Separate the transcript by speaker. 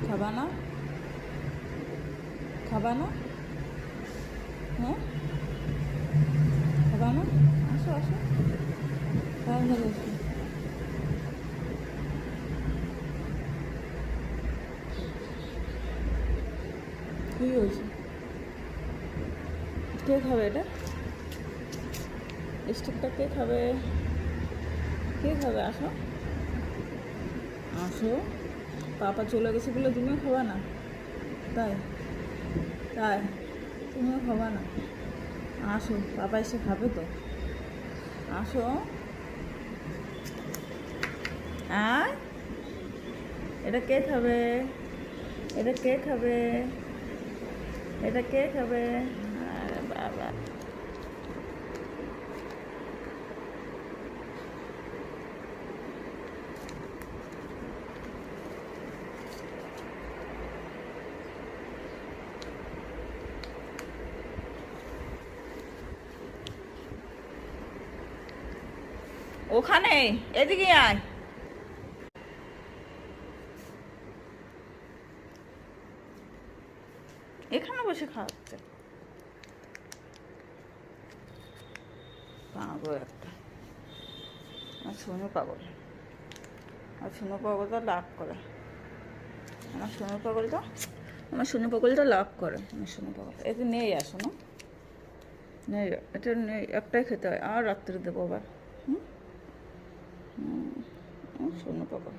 Speaker 1: খাবা না? খাবা না? হ্যাঁ, খাবা না? আসো আসো, তাড়াতাড়ি আসো। কী হয়েছে? কে খাবে এটা? স্টিকটা কে খাবে? কে খাবে? আসো আসো। পাপা চলে গেছে বলে তুমিও খাবা না? তাই? তাই? তুমিও খাবা না? আসো, পাপা এসে খাবে তো। আসো। আয়, এটা কে খাবে? এটা কে খাবে? এটা কে খাবে? আরে বাবা, ওখানে, এদিকে আয়। এখানে বসে খাওয়াচ্ছে পাগল একটা। আর শুনো পাগল, আর শুনো পাগলটা লাভ করে। আমার সোনু পাগলটা, আমার সোনু পাগলটা লাভ করে। আমার সোনু পাগল এতে নেই, আসো না, নেই, এটা নেই, একটাই খেতে হয়। আর রাত্রে দেবো আবার। হুম, সোনু পাগল।